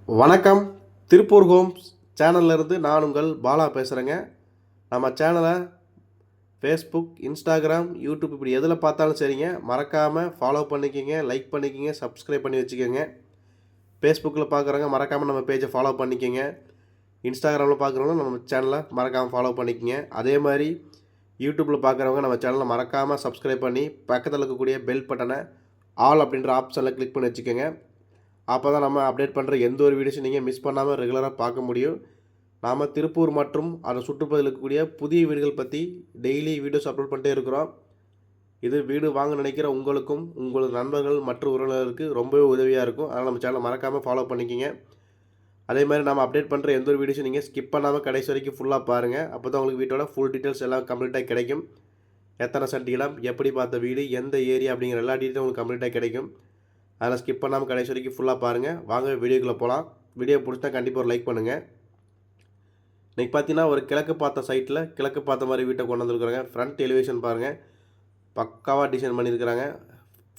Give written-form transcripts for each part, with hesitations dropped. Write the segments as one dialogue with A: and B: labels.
A: வணக்கம். திருப்பூர் ஹோம்ஸ் சேனல்லேருந்து நான் உங்கள் பாலா பேசுகிறேங்க. நம்ம சேனலை ஃபேஸ்புக், இன்ஸ்டாகிராம், யூடியூப் இப்படி எதில் பார்த்தாலும் சரிங்க, மறக்காமல் ஃபாலோ பண்ணிக்கோங்க, லைக் பண்ணிக்கோங்க, சப்ஸ்கிரைப் பண்ணி வச்சுக்கோங்க. ஃபேஸ்புக்கில் பார்க்குறவங்க மறக்காமல் நம்ம பேஜை ஃபாலோ பண்ணிக்கோங்க. இன்ஸ்டாகிராமில் பார்க்குறவங்க நம்ம சேனலை மறக்காமல் ஃபாலோ பண்ணிக்கோங்க. அதே மாதிரி யூடியூப்பில் பார்க்குறவங்க நம்ம சேனலை மறக்காமல் சப்ஸ்கிரைப் பண்ணி பக்கத்தில் இருக்கக்கூடிய பெல் பட்டனை ஆல் அப்படின்ற ஆப்ஷனில் கிளிக் பண்ணி வச்சுக்கோங்க. அப்போ தான் நம்ம அப்டேட் பண்ணுற எந்த ஒரு வீடியோஸும் நீங்கள் மிஸ் பண்ணாமல் ரெகுலராக பார்க்க முடியும். நாம் திருப்பூர் மற்றும் அதை சுற்றுப்பகுதியில் இருக்கக்கூடிய புதிய வீடுகள் பற்றி டெய்லி வீடியோஸ் அப்லோட் பண்ணிட்டே இருக்கிறோம். இது வீடு வாங்க நினைக்கிற உங்களுக்கும் உங்களது நண்பர்கள் மற்ற உறவினர்களுக்கு ரொம்பவே உதவியாக இருக்கும். அதனால் நம்ம சேனலை மறக்காமல் ஃபாலோ பண்ணிக்கிங்க. அதே மாதிரி நம்ம அப்டேட் பண்ணுற எந்த ஒரு வீடியோஸும் நீங்கள் ஸ்கிப் பண்ணாமல் கடைசி வரைக்கும் ஃபுல்லாக பாருங்கள். அப்போ தான் உங்களுக்கு வீட்டோட ஃபுல் டீட்டெயில்ஸ் எல்லாம் கம்ப்ளீட்டாக கிடைக்கும். எத்தனை சென்ட் இடம், எப்படி பார்த்த வீடு, எந்த ஏரியா அப்படிங்கிற எல்லா டீட்டெயிலும் உங்களுக்கு கம்ப்ளீட்டாக கிடைக்கும். அதில் ஸ்கிப் பண்ணாமல் கடைசி வரைக்கும் ஃபுல்லாக பாருங்கள். வாங்க வீடியோக்குள்ளே போகலாம். வீடியோ பிடிச்சா கண்டிப்பாக ஒரு லைக் பண்ணுங்கள். இன்றைக்கி பார்த்தீங்கன்னா ஒரு கிழக்கு பார்த்த சைட்டில் கிழக்கு பார்த்த மாதிரி வீட்டை கொண்டு வந்துருக்குறாங்க. ஃப்ரண்ட் எலிவேஷன் பாருங்கள், பக்காவாக டிசைன் பண்ணியிருக்கிறாங்க.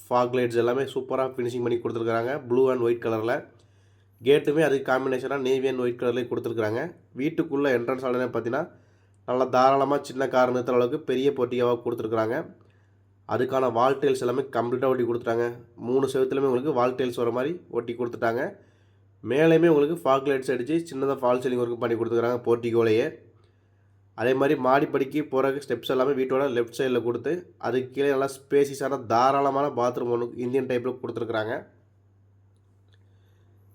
A: ஃபாக் லைட்ஸ் எல்லாமே சூப்பராக ஃபினிஷிங் பண்ணி கொடுத்துருக்குறாங்க. ப்ளூ அண்ட் ஒயிட் கலரில். கேட்டுமே அதுக்கு காம்பினேஷனாக நேவி அண்ட் ஒயிட் கலர்லேயே கொடுத்துருக்குறாங்க. வீட்டுக்குள்ளே என்ட்ரன்ஸ் ஆளுநர் பார்த்தீங்கன்னா நல்லா தாராளமாக சின்ன கார் நிறுத்துற அளவுக்கு பெரிய போட்டியாவாக கொடுத்துருக்குறாங்க. அதுக்கான வால் டைல்ஸ் எல்லாமே கம்ப்ளீட்டாக ஒட்டி கொடுத்துட்டாங்க. 3 செவத்துலையுமே உங்களுக்கு வால் டைல்ஸ் வர மாதிரி ஒட்டி கொடுத்துட்டாங்க. மேலேயுமே உங்களுக்கு ஃபாக் லைட்ஸ் அடித்து சின்னதாக ஃபால் சீலிங் ஒர்க் பண்ணி கொடுத்துருக்காங்க போர்ட்டிகோலையே. அதே மாதிரி மாடிப்படிக்கு போகிற ஸ்டெப்ஸ் எல்லாமே வீட்டோட லெஃப்ட் சைடில் கொடுத்து அதுக்கு கீழே நல்லா ஸ்பேசிஸான தாராளமான பாத்ரூம் ஒன்று இந்தியன் டைப்பில் கொடுத்துருக்குறாங்க.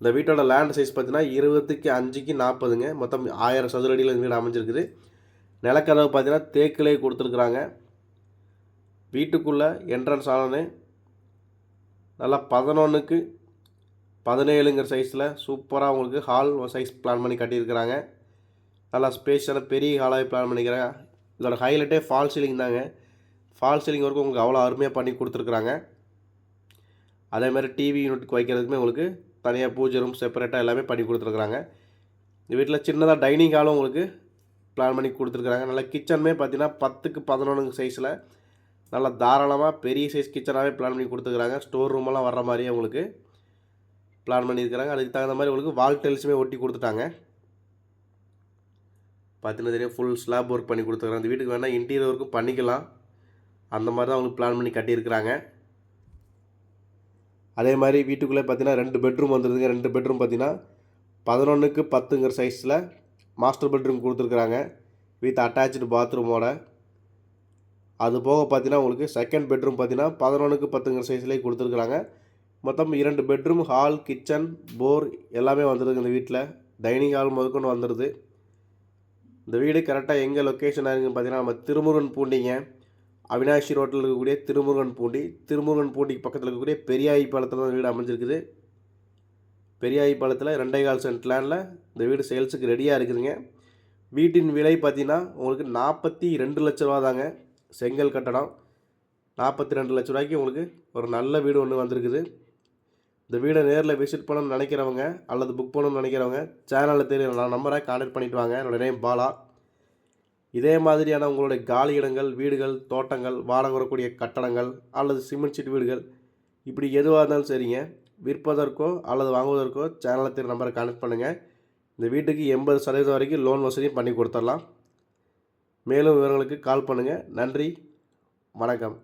A: இந்த வீட்டோட லேண்ட் சைஸ் பார்த்தீங்கன்னா 20x5 40ங்க. மொத்தம் 1000 சதுர அடியில் இந்த வீடு அமைஞ்சிருக்குது. நிலக்கதவு பார்த்தீங்கன்னா தேக்கிலே கொடுத்துருக்குறாங்க. வீட்டுக்குள்ளே என்ட்ரன்ஸ் ஆனோன்னு நல்லா 11x17ங்கிற சைஸில் சூப்பராக உங்களுக்கு ஹால் சைஸ் பிளான் பண்ணி கட்டியிருக்கிறாங்க. நல்லா ஸ்பேஸான பெரிய ஹாலாகவே பிளான் பண்ணிக்கிறாங்க. இதோட ஹைலைட்டே ஃபால் சீலிங் தாங்க. ஃபால் சீலிங் ஒர்க்கு உங்களுக்கு அவ்வளோ அருமையாக பண்ணி கொடுத்துருக்குறாங்க. அதேமாதிரி டிவி யூனிட்டுக்கு வைக்கிறதுக்குமே உங்களுக்கு தனியாக பூஜை ரூம் செப்பரேட்டாக எல்லாமே பண்ணி கொடுத்துருக்குறாங்க. இந்த வீட்டில் சின்னதாக டைனிங் ஹாலும் உங்களுக்கு பிளான் பண்ணி கொடுத்துருக்குறாங்க. நல்லா கிச்சனுமே பார்த்தீங்கன்னா 10x11 சைஸில் நல்லா தாராளமாக பெரிய சைஸ் கிச்சனாகவே பிளான் பண்ணி கொடுத்துருக்குறாங்க. ஸ்டோர் ரூமெல்லாம் வர்ற மாதிரியே உங்களுக்கு பிளான் பண்ணியிருக்கிறாங்க. அதுக்கு தகுந்த மாதிரி உங்களுக்கு வால் டைல்ஸுமே ஒட்டி கொடுத்துட்டாங்க. பார்த்தீங்கன்னா தெரியும், ஃபுல் ஸ்லாப் ஒர்க் பண்ணி கொடுத்துருக்குறாங்க. இந்த வீட்டுக்கு வேணால் இன்டீரியர் ஒர்க்கும் பண்ணிக்கலாம். அந்த மாதிரி தான் அவங்களுக்கு பிளான் பண்ணி கட்டியிருக்கிறாங்க. அதே மாதிரி வீட்டுக்குள்ளே பார்த்தீங்கன்னா 2 பெட்ரூம் வந்துடுதுங்க. 2 பெட்ரூம் பார்த்தீங்கன்னா 11x10ங்கிற சைஸில் மாஸ்டர் பெட்ரூம் கொடுத்துருக்குறாங்க வித் அட்டாச்சு பாத்ரூமோட. அது போக பார்த்தீங்கன்னா உங்களுக்கு செகண்ட் பெட்ரூம் பார்த்தீங்கன்னா 11x10ங்கிற சைஸ்லேயே கொடுத்துருக்குறாங்க. மொத்தம் 2 பெட்ரூம், ஹால், கிச்சன், போர் எல்லாமே வந்துடுதுங்க. இந்த வீட்டில் டைனிங் ஹால் முதற்கொண்டு வந்துடுது. இந்த வீடு கரெக்டாக எங்கே லொக்கேஷனாக இருக்குதுன்னு பார்த்தீங்கன்னா நம்ம திருமுருகன் பூண்டிங்க. அவினாஷி ரோட்டில் இருக்கக்கூடிய திருமுருகன் பூண்டிக்கு பக்கத்தில் இருக்கக்கூடிய பெரியாயி பாலத்தில் தான் வீடு அமைஞ்சிருக்குது. பெரியாயி பாலத்தில் 2.25 சென்ட் லேண்டில் இந்த வீடு சேல்ஸுக்கு ரெடியாக இருக்குதுங்க. வீட்டின் விலை பார்த்தீங்கன்னா உங்களுக்கு 42 லட்ச ரூபா தாங்க. செங்கல் கட்டடம் 42 லட்ச ரூபாய்க்கு உங்களுக்கு ஒரு நல்ல வீடு ஒன்று வந்திருக்குது. இந்த வீடை நேரில் விசிட் பண்ணணும்னு நினைக்கிறவங்க அல்லது புக் பண்ணணும்னு நினைக்கிறவங்க சேனலில் தெரியும் நான் நம்பரை கான்டாக்ட் பண்ணிவிட்டு வாங்க. என்னோடய நேம் பாலா. இதே மாதிரியான உங்களுடைய காலி இடங்கள், வீடுகள், தோட்டங்கள், வாடகை வரக்கூடிய கட்டடங்கள் அல்லது சிமெண்ட் சீட் வீடுகள் இப்படி எதுவாக இருந்தாலும் சரிங்க, விற்பதற்கோ அல்லது வாங்குவதற்கோ சேனலில் தெரியும் நம்பரை கான்டாக்ட் பண்ணுங்கள். இந்த வீட்டுக்கு 80% வரைக்கும் லோன் வசதியும் பண்ணி கொடுத்துடலாம். மேலும் விவரங்களுக்கு கால் பண்ணுங்கள். நன்றி, வணக்கம்.